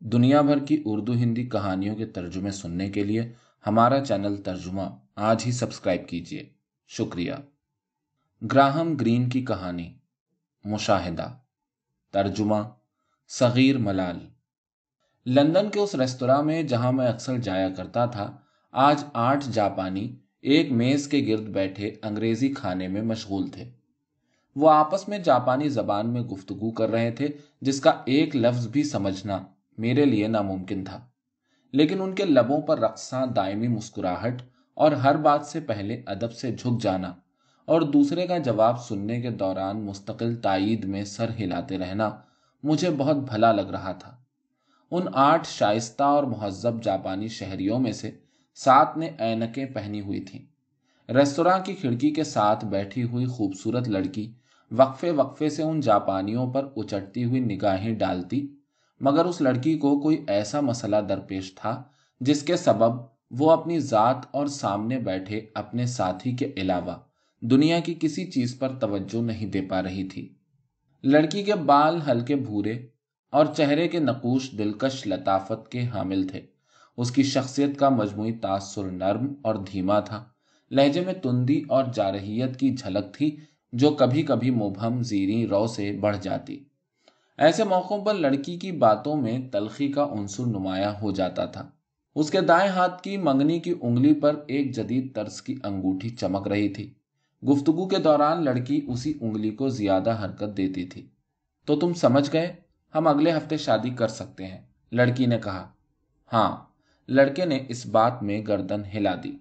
दुनिया भर की उर्दू हिंदी कहानियों के तर्जुमे सुनने के लिए हमारा चैनल तर्जुमा आज ही सब्सक्राइब कीजिए। शुक्रिया। ग्राहम ग्रीन की कहानी मुशाहिदा, तर्जुमा सगीर मलाल। लंदन के उस रेस्तोरां में जहां मैं अक्सर जाया करता था, आज 8 जापानी एक मेज के गिर्द बैठे अंग्रेजी खाने में मशगूल थे। वो आपस में जापानी जबान में गुफ्तगू कर रहे थे, जिसका एक लफ्ज भी समझना मेरे लिए नामुमकिन था। लेकिन उनके लबों पर रक्सा दायमी मुस्कुराहट और हर बात से पहले अदब से झुक जाना और दूसरे का जवाब सुनने के दौरान मुस्तकिल तायीद में सर हिलाते रहना मुझे बहुत भला लग रहा था। उन 8 शाइस्ता और मुहज्जब जापानी शहरियों में से 7 ने ऐनकें पहनी हुई थीं। रेस्तोरां की खिड़की के साथ बैठी हुई खूबसूरत लड़की वक्फे वक्फे से उन जापानियों पर उचटती हुई निगाहें डालती, मगर उस लड़की को कोई ऐसा मसला दरपेश था जिसके सबब वो अपनी जात और सामने बैठे अपने साथी के अलावा दुनिया की किसी चीज पर तवज्जो नहीं दे पा रही थी। लड़की के बाल हल्के भूरे और चेहरे के नकूश दिलकश लताफत के हामिल थे। उसकी शख्सियत का मजमूई तासुर नर्म और धीमा था। लहजे में तुंदी और जारहियत की झलक थी जो कभी कभी मुबहम जीरी रौ से बढ़ जाती। ऐसे मौकों पर लड़की की बातों में तलखी का उन्सुर नुमाया हो जाता था। उसके दाएं हाथ की मंगनी की उंगली पर एक जदीद तर्ज की अंगूठी चमक रही थी। गुफ्तगू के दौरान लड़की उसी उंगली को ज्यादा हरकत देती थी। तो तुम समझ गए, हम अगले हफ्ते शादी कर सकते हैं, लड़की ने कहा। हाँ, लड़के ने इस बात में गर्दन हिला दी।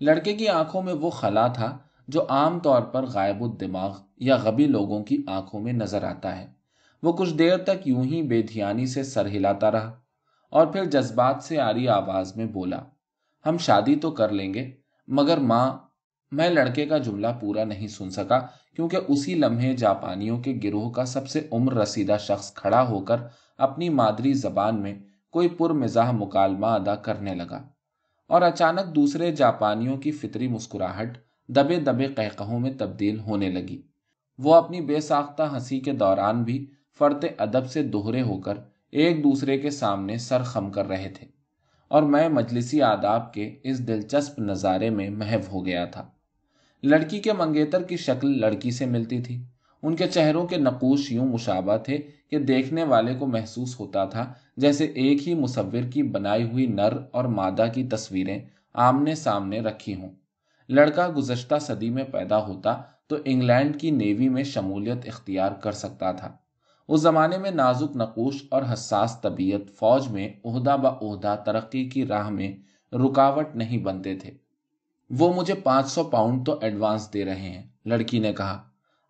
लड़के की आंखों में वो खला था जो आम तौर पर गायबुद दिमाग या गबी लोगों की आंखों में नजर आता है। वो कुछ देर तक यूं ही बेधियानी से सर हिलाता रहा और फिर जज्बात से आरी आवाज में बोला, हम शादी तो कर लेंगे, मगर मां। मैं लड़के का जुमला पूरा नहीं सुन सका क्योंकि उसी लम्हे जापानियों के गिरोह का सबसे उम्र रसीदा शख्स खड़ा होकर अपनी मादरी जबान में कोई पुरमिजाह मुकालमा अदा करने लगा और अचानक दूसरे जापानियों की फितरी मुस्कुराहट दबे दबे कहकहों में तब्दील होने लगी। वो अपनी बेसाख्ता हंसी के दौरान भी फरते अदब से दोहरे होकर एक दूसरे के सामने सर खम कर रहे थे और मैं मजलिसी आदाब के इस दिलचस्प नज़ारे में महव हो गया था। लड़की के मंगेतर की शक्ल लड़की से मिलती थी। उनके चेहरों के नकूश यूं मुशाबा थे कि देखने वाले को महसूस होता था जैसे एक ही मुसव्विर की बनाई हुई नर और मादा की तस्वीरें आमने सामने रखी हों। लड़का गुज़श्ता सदी में पैदा होता तो इंग्लैंड की नेवी में शमूलियत इख्तियार कर सकता था। उस जमाने में नाजुक नकूश और हसास तबीयत फौज में ओहदा ब ओहदा तरक्की की राह में रुकावट नहीं बनते थे। वो मुझे 500 पाउंड तो एडवांस दे रहे हैं, लड़की ने कहा,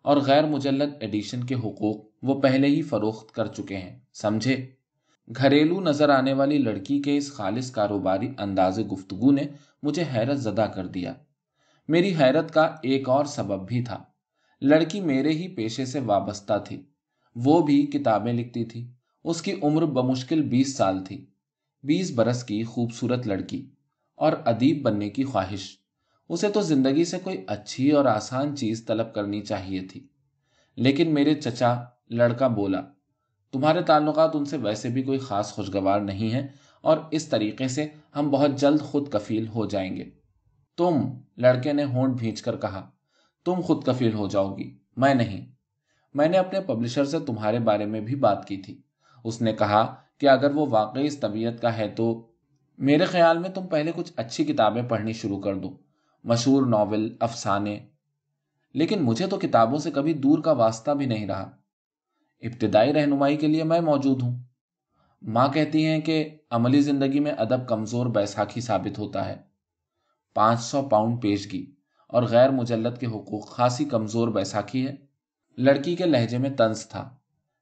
और गैर मुजल्लद एडिशन के हुकूक वो पहले ही फरोख्त कर चुके हैं, समझे। घरेलू नजर आने वाली लड़की के इस खालिस कारोबारी अंदाज़े गुफ्तगू ने मुझे हैरत ज़दा कर दिया। मेरी हैरत का एक और सबब भी था। लड़की मेरे ही पेशे से वाबस्ता थी। वो भी किताबें लिखती थी। उसकी उम्र बमुश्किल 20 साल थी। 20 बरस की खूबसूरत लड़की और अदीब बनने की ख्वाहिश। उसे तो जिंदगी से कोई अच्छी और आसान चीज तलब करनी चाहिए थी। लेकिन मेरे चचा, लड़का बोला, तुम्हारे ताल्लुकात उनसे वैसे भी कोई खास खुशगवार नहीं है और इस तरीके से हम बहुत जल्द खुद कफील हो जाएंगे। तुम, लड़के ने होंठ भींचकर कहा, तुम खुद कफील हो जाओगी, मैं नहीं। मैंने अपने पब्लिशर से तुम्हारे बारे में भी बात की थी। उसने कहा कि अगर वो वाकई इस तबीयत का है तो मेरे ख्याल में तुम पहले कुछ अच्छी किताबें पढ़नी शुरू कर दो, मशहूर नॉवेल, अफसाने। लेकिन मुझे तो किताबों से कभी दूर का वास्ता भी नहीं रहा। इब्तिदाई रहनुमाई के लिए मैं मौजूद हूं। माँ कहती हैं कि अमली जिंदगी में अदब कमजोर बैसाखी साबित होता है। 500 पाउंड पेशगी और गैर मुजल्लद के हुकूक खासी कमजोर बैसाखी है। लड़की के लहजे में तंज था।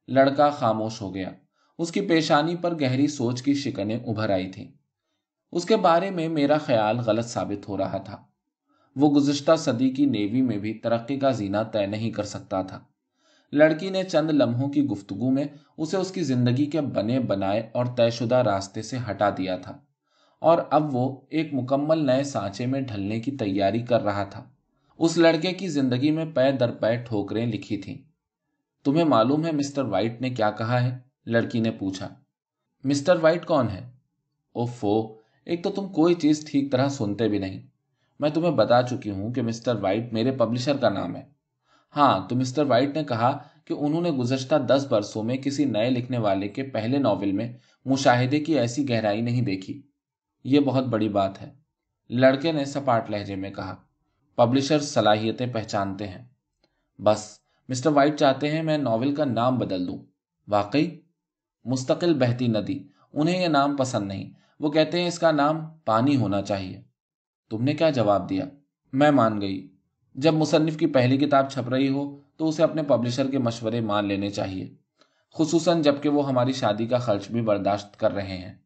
लड़का खामोश हो गया। उसकी पेशानी पर गहरी सोच की शिकनें उभर आई थीं। उसके बारे में मेरा ख्याल गलत साबित हो रहा था। वो गुज़िश्ता सदी की नेवी में भी तरक्की का जीना तय नहीं कर सकता था। लड़की ने चंद लम्हों की गुफ्तगू में उसे उसकी जिंदगी के बने बनाए और तयशुदा रास्ते से हटा दिया था और अब वो एक मुकम्मल नए सांचे में ढलने की तैयारी कर रहा था। उस लड़के की जिंदगी में पै दर पै ठोकरें लिखी थीं। तुम्हें मालूम है मिस्टर वाइट ने क्या कहा है? लड़की ने पूछा। मिस्टर वाइट कौन है? ओफो, एक तो तुम कोई चीज ठीक तरह सुनते भी नहीं। मैं तुम्हें बता चुकी हूं कि मिस्टर वाइट मेरे पब्लिशर का नाम है। हाँ, तो मिस्टर वाइट ने कहा कि उन्होंने गुज़श्ता 10 वर्षों में किसी नए लिखने वाले के पहले नॉवेल में मुशाहिदे की ऐसी गहराई नहीं देखी। ये बहुत बड़ी बात है, लड़के ने सपाट लहजे में कहा। पब्लिशर सलाहियतें पहचानते हैं। बस मिस्टर वाइट चाहते हैं मैं नॉवेल का नाम बदल दूं। वाकई? मुस्तकिल बहती नदी, उन्हें यह नाम पसंद नहीं। वो कहते हैं इसका नाम पानी होना चाहिए। तुमने क्या जवाब दिया? मैं मान गई। जब मुसन्निफ की पहली किताब छप रही हो तो उसे अपने पब्लिशर के मशवरे मान लेने चाहिए, खुसूसन जबकि वो हमारी शादी का खर्च भी बर्दाश्त कर रहे हैं।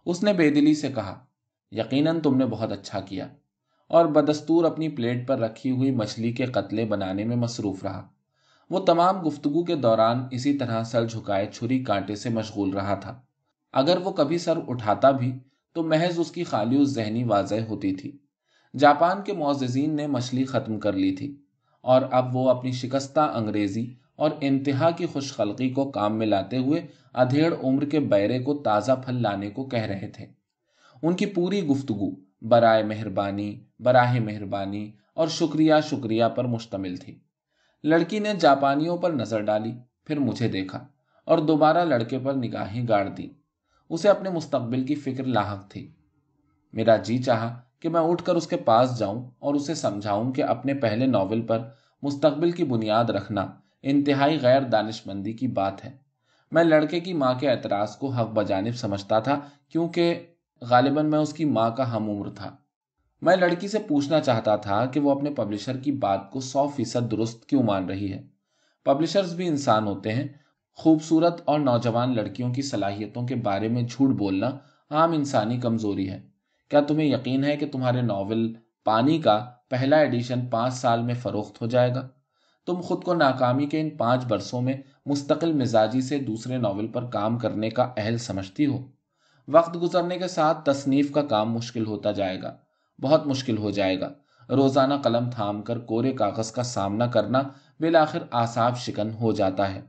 उसने बेदिली से कहा, यकीनन तुमने बहुत अच्छा किया, और बदस्तूर अपनी प्लेट पर रखी हुई मछली के कतले बनाने में मसरूफ रहा। वो तमाम गुफ्तगू के दौरान इसी तरह सर झुकाए छुरी कांटे से मशगूल रहा था। अगर वो कभी सर उठाता भी तो महज उसकी खालियत ज़हनी वाज़ह होती थी। जापान के मुअज़्ज़िज़ीन ने मछली ख़त्म कर ली थी, और अब वो अपनी शिकस्ता अंग्रेज़ी और इंतहा की खुशखल्क़ी को काम में लाते हुए अधेड़ उम्र के बैरे को ताज़ा फल लाने को कह रहे थे। उनकी पूरी गुफ्तगू बराहे मेहरबानी और शुक्रिया शुक्रिया पर मुश्तमिल थी। लड़की ने जापानियों पर नजर डाली, फिर मुझे देखा और दोबारा लड़के पर निगाहें गाड़ दी। उसे अपने मुस्तकबिल की फिक्र लाहक थी। मेरा जी चाहा कि मैं उठकर उसके पास जाऊं और उसे समझाऊं कि अपने पहले नॉवेल पर मुस्तकबिल की बुनियाद रखना इंतहाई गैर दानिशमंदी की बात है। मैं लड़के की माँ के एतराज़ को हक बजानिब समझता था, क्योंकि गालिबन मैं उसकी माँ का हम उम्र था। मैं लड़की से पूछना चाहता था कि वो अपने पब्लिशर की बात को 100% दुरुस्त क्यों मान रही है। पब्लिशर्स भी इंसान होते हैं। खूबसूरत और नौजवान लड़कियों की सलाहियतों के बारे में झूठ बोलना आम इंसानी कमजोरी है। क्या तुम्हें यकीन है कि तुम्हारे नॉवेल पानी का पहला एडिशन 5 साल में फरोख्त हो जाएगा? तुम खुद को नाकामी के इन 5 बरसों में मुस्तकिल मिजाजी से दूसरे नॉवेल पर काम करने का अहल समझती हो? वक्त गुजरने के साथ तसनीफ का काम मुश्किल होता जाएगा, बहुत मुश्किल हो जाएगा। रोजाना कलम थाम कर कोरे कागज का सामना करना बिलाखिर आसाब शिकन हो जाता है।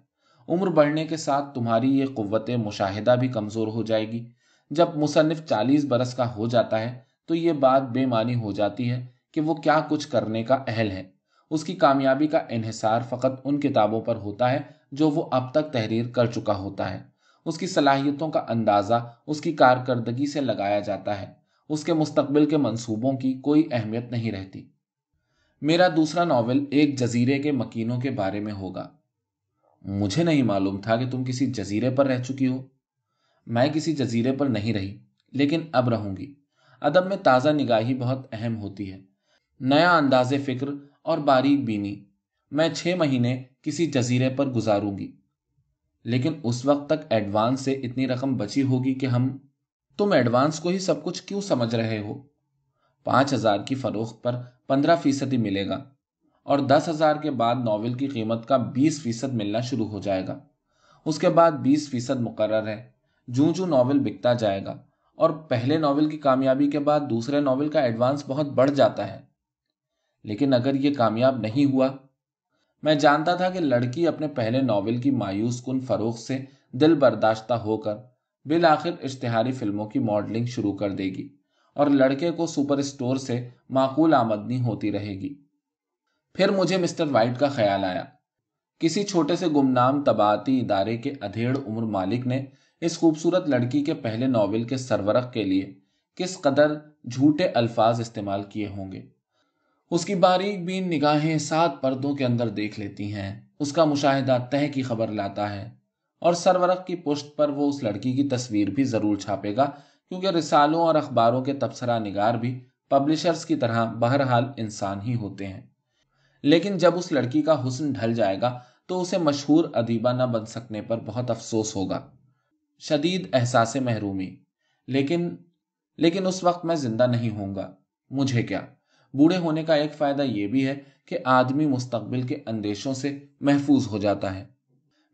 उम्र बढ़ने के साथ तुम्हारी ये कुव्वत मुशाहिदा भी कमजोर हो जाएगी। जब मुसन्निफ 40 बरस का हो जाता है तो ये बात बेमानी हो जाती है कि वो क्या कुछ करने का अहल है। उसकी कामयाबी का इन्हिसार फकत उन किताबों पर होता है जो वो अब तक तहरीर कर चुका होता है। उसकी सलाहियतों का अंदाजा उसकी कारकर्दगी से लगाया जाता है। उसके मुस्तकबिल के मंसूबों की कोई अहमियत नहीं रहती। मेरा दूसरा नॉवेल एक जजीरे के मकीनों के बारे में होगा। मुझे नहीं मालूम था कि तुम किसी जजीरे पर रह चुकी हो। मैं किसी जजीरे पर नहीं रही, लेकिन अब रहूंगी। अदब में ताज़ा निगाही बहुत अहम होती है। नया अंदाज़े फिक्र और बारीक बीनी। मैं 6 महीने किसी जजीरे पर गुजारूंगी, लेकिन उस वक्त तक एडवांस से इतनी रकम बची होगी कि हम। तुम एडवांस को ही सब कुछ क्यों समझ रहे हो? 5,000 की फरोख्त पर 15% मिलेगा, और 10,000 के बाद नॉवेल की कीमत का 20% मिलना शुरू हो जाएगा। उसके बाद 20% मुकर्रर है। जूं जूं नॉवेल बिकता जाएगा और पहले नॉवेल की कामयाबी के बाद दूसरे नॉवेल का एडवांस बहुत बढ़ जाता है। लेकिन अगर ये कामयाब नहीं हुआ? मैं जानता था कि लड़की अपने पहले नॉवेल की मायूस कुन फरोख्त से दिल बर्दाश्ता होकर बिल आखिर इश्तिहारी फिल्मों की मॉडलिंग शुरू कर देगी, और लड़के को सुपर स्टोर से माकूल आमदनी होती रहेगी। फिर मुझे मिस्टर वाइट का ख्याल आया। किसी छोटे से गुमनाम तबाती इदारे के अधेड़ उम्र मालिक ने इस खूबसूरत लड़की के पहले नॉवेल के सरवरक के लिए किस कदर झूठे अल्फाज इस्तेमाल किए होंगे। उसकी बारीक बीन निगाहें 7 पर्दों के अंदर देख लेती हैं। उसका मुशाहिदा तह की खबर लाता है, और सरवरक की पुश्त पर वो उस लड़की की तस्वीर भी जरूर छापेगा, क्योंकि रिसालों और अखबारों के तबसरा निगार भी पब्लिशर्स की तरह बहरहाल इंसान ही होते हैं। लेकिन जब उस लड़की का हुस्न ढल जाएगा तो उसे मशहूर अदीबा न बन सकने पर बहुत अफसोस होगा, शदीद एहसास महरूमी। लेकिन लेकिन उस वक्त मैं जिंदा नहीं होऊंगा। मुझे क्या, बूढ़े होने का एक फायदा यह भी है कि आदमी मुस्तकबिल के अंदेशों से महफूज हो जाता है।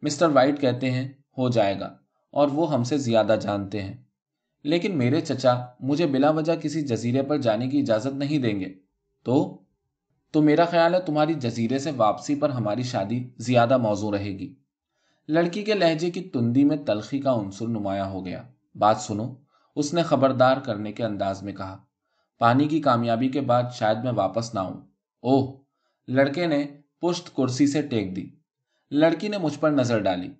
मिस्टर वाइट कहते हैं हो जाएगा, और वो हमसे ज्यादा जानते हैं। लेकिन मेरे चचा मुझे बिला वजह किसी जजीरे पर जाने की इजाजत नहीं देंगे। तो मेरा ख्याल है तुम्हारी जजीरे से वापसी पर हमारी शादी ज्यादा मौजू रहेगी। लड़की के लहजे की तुंदी में तलखी का उनसुर नुमाया हो गया। बात सुनो, उसने खबरदार करने के अंदाज में कहा। पानी की कामयाबी के बाद शायद मैं वापस ना आऊं। ओह, लड़के ने पुश्त कुर्सी से टेक दी। लड़की ने मुझ पर नजर डाली,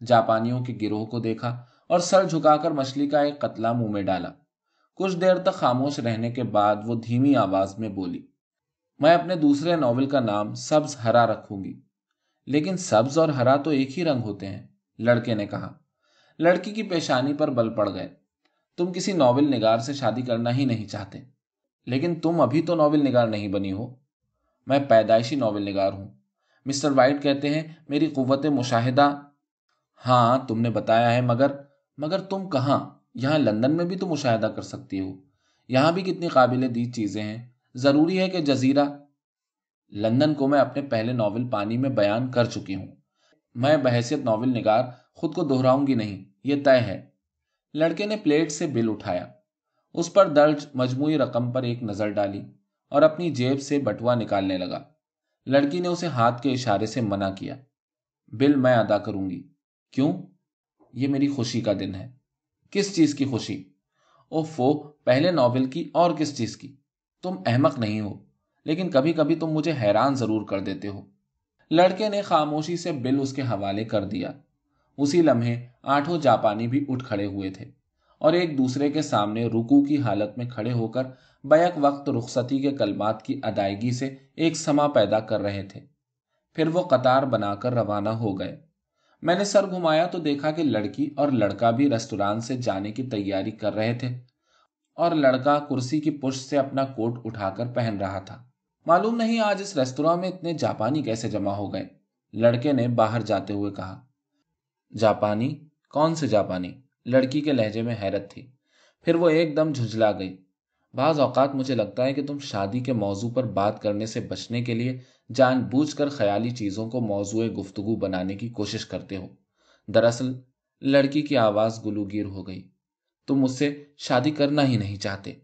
जापानियों के गिरोह को देखा और सर झुकाकर मछली का एक कतला मुंह में डाला। कुछ देर तक खामोश रहने के बाद वो धीमी आवाज में बोली, मैं अपने दूसरे नॉवल का नाम सब्ज हरा रखूंगी। लेकिन सब्ज और हरा तो एक ही रंग होते हैं, लड़के ने कहा। लड़की की पेशानी पर बल पड़ गए। तुम किसी नॉवल निगार से शादी करना ही नहीं चाहते। लेकिन तुम अभी तो नॉवल निगार नहीं बनी हो। मैं पैदाइशी नॉवल निगार हूं। मिस्टर वाइट कहते हैं मेरी कुव्वत मुशाहिदा। हाँ, तुमने बताया है, मगर तुम कहाँ? यहाँ लंदन में भी तो मुशाहिदा कर सकती हो। यहाँ भी कितनी काबिल दीद चीजें हैं। जरूरी है कि जजीरा। लंदन को मैं अपने पहले नॉवल पानी में बयान कर चुकी हूं। मैं बहैसियत नॉवल निगार खुद को दोहराऊंगी नहीं, यह तय है। लड़के ने प्लेट से बिल उठाया, उस पर दर्ज मजमूई रकम पर एक नजर डाली और अपनी जेब से बटुआ निकालने लगा। लड़की ने उसे हाथ के इशारे से मना किया। बिल मैं अदा करूंगी। क्यों? यह मेरी खुशी का दिन है। किस चीज की खुशी? ओफो, पहले नॉवेल की और किस चीज की? तुम अहमक नहीं हो, लेकिन कभी कभी तुम मुझे हैरान जरूर कर देते हो। लड़के ने खामोशी से बिल उसके हवाले कर दिया। उसी लम्हे 8 जापानी भी उठ खड़े हुए थे और एक दूसरे के सामने रुकू की हालत में खड़े होकर बैक वक्त रुखसती के कलमात की अदायगी से एक समा पैदा कर रहे थे। फिर वो कतार बनाकर रवाना हो गए। मैंने सर घुमाया तो देखा कि लड़की और लड़का भी रेस्टोरेंट से जाने की तैयारी कर रहे थे और लड़का कुर्सी की पुष्ट से अपना कोट उठाकर पहन रहा था। मालूम नहीं आज इस रेस्तोरां में इतने जापानी कैसे जमा हो गए, लड़के ने बाहर जाते हुए कहा। जापानी? कौन से जापानी? लड़की के लहजे में हैरत थी। फिर वो एकदम झुंझला गई। बाज औकात मुझे लगता है कि तुम शादी के मौजू पर बात करने से बचने के लिए जानबूझकर ख्याली चीजों को मौजूए गुफ्तगू बनाने की कोशिश करते हो। दरअसल, लड़की की आवाज गुलूगीर हो गई, तुम मुझसे शादी करना ही नहीं चाहते।